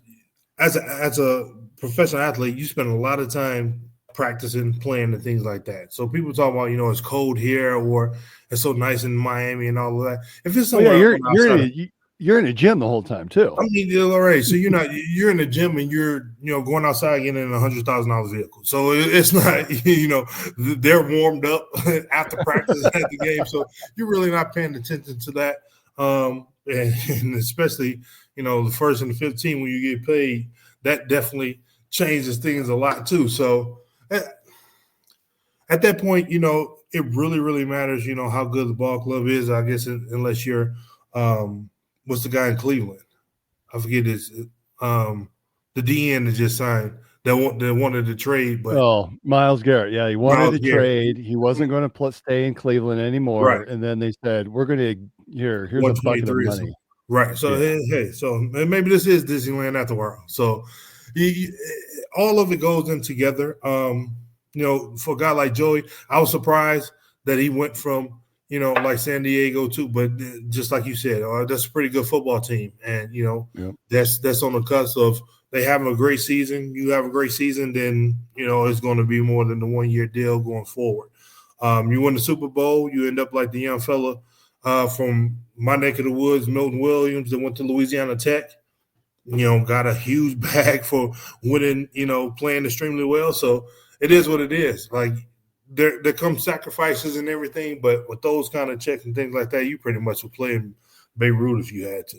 as a professional athlete, you spend a lot of time practicing, playing, and things like that. So people talk about, it's cold here or it's so nice in Miami and all of that. If it's somewhere, you're in a gym the whole time too. I mean, all right. So you're in the gym and you're going outside getting in $100,000 vehicle. So it's not they're warmed up after practice at the game. So you're really not paying attention to that. And especially the first and the 15 when you get paid, that definitely changes things a lot too. So at that point, it really, really matters, how good the ball club is, I guess, unless you're what's the guy in Cleveland? I forget his the DN that just signed that wanted to trade. But Myles Garrett. Yeah, he wanted to trade. He wasn't going to stay in Cleveland anymore. Right. And then they said, we're going to here's a bucket of money. Right. So, hey, so maybe this is Disneyland after a while. So all of it goes in together. For a guy like Joey, I was surprised that he went from, like San Diego too, but just like you said, that's a pretty good football team. And, that's on the cusp of they having a great season. You have a great season, then, it's going to be more than the 1-year deal going forward. You win the Super Bowl, you end up like the young fella from my neck of the woods, Milton Williams, that went to Louisiana Tech, got a huge bag for winning, playing extremely well. So it is what it is. Like there come sacrifices and everything, but with those kind of checks and things like that, you pretty much would play in Beirut if you had to.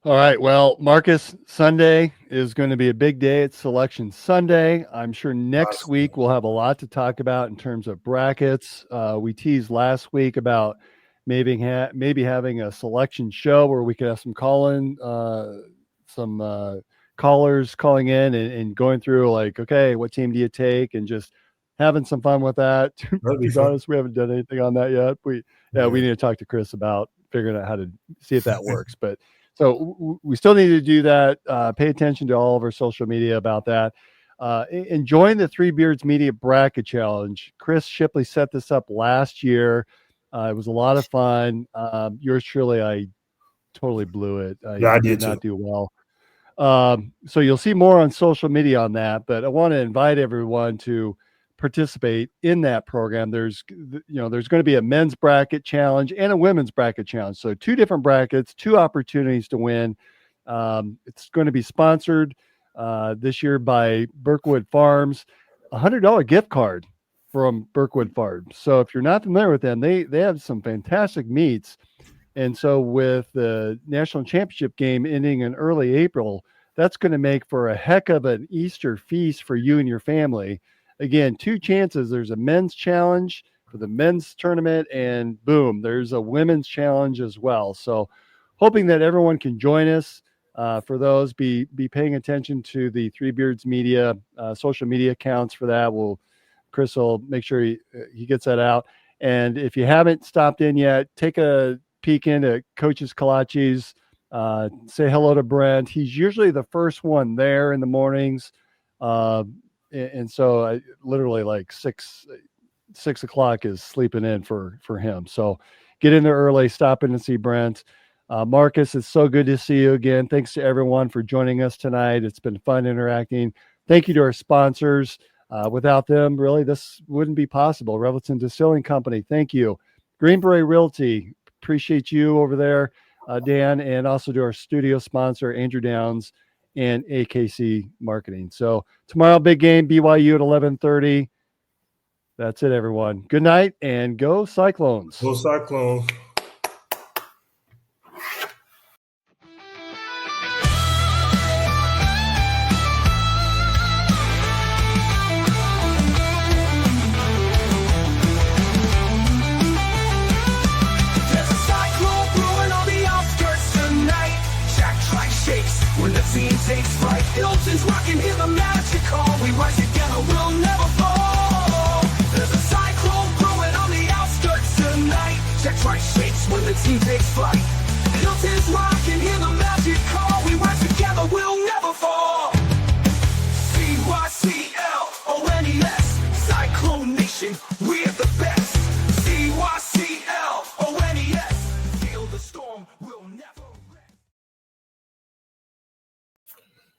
All right. Well, Marcus, Sunday is going to be a big day. It's Selection Sunday. I'm sure next week we'll have a lot to talk about in terms of brackets. We teased last week about maybe having a selection show where we could have some callers calling in and going through like, okay, what team do you take, and just having some fun with that. To be honest, we haven't done anything on that yet. We need to talk to Chris about figuring out how to see if that works. But so we still need to do that. Pay attention to all of our social media about that. And join the Three Beards Media Bracket Challenge. Chris Shipley set this up last year. It was a lot of fun. Yours truly, I totally blew it. I did not do well. So you'll see more on social media on that, but I want to invite everyone to participate in that program. There's going to be a men's bracket challenge and a women's bracket challenge. So 2 different brackets, 2 opportunities to win. It's going to be sponsored this year by Birkwood Farms, $100 gift card from Birkwood Farms. So if you're not familiar with them, they have some fantastic meats. And so with the national championship game ending in early April, that's going to make for a heck of an Easter feast for you and your family. Again, 2 chances. There's a men's challenge for the men's tournament, and boom, there's a women's challenge as well. So hoping that everyone can join us for those. Be paying attention to the Three Beards Media social media accounts for that. Chris will make sure he gets that out. And if you haven't stopped in yet, take a peek into Coach's Kolaches. Say hello to Brent. He's usually the first one there in the mornings. And so I literally like 6 o'clock is sleeping in for him. So get in there early, stop in and see Brent. Marcus, it's so good to see you again. Thanks to everyone for joining us tonight. It's been fun interacting. Thank you to our sponsors. Without them, really, this wouldn't be possible. Revelton Distilling Company, thank you. Green Beret Realty, appreciate you over there, Dan, and also to our studio sponsor, Andrew Downs and AKC Marketing. So tomorrow, big game, BYU at 11:30. That's it, everyone. Good night, and go Cyclones. Go Cyclones. There's a cyclone brewing on the outskirts tonight. Jack Tribe shakes when the team takes flight. Hilton's rocking, hear the magic call. We rise together, we'll never fall. There's a cyclone brewing on the outskirts tonight. Jack Tribe shakes when the team takes flight. Hilton's rocking.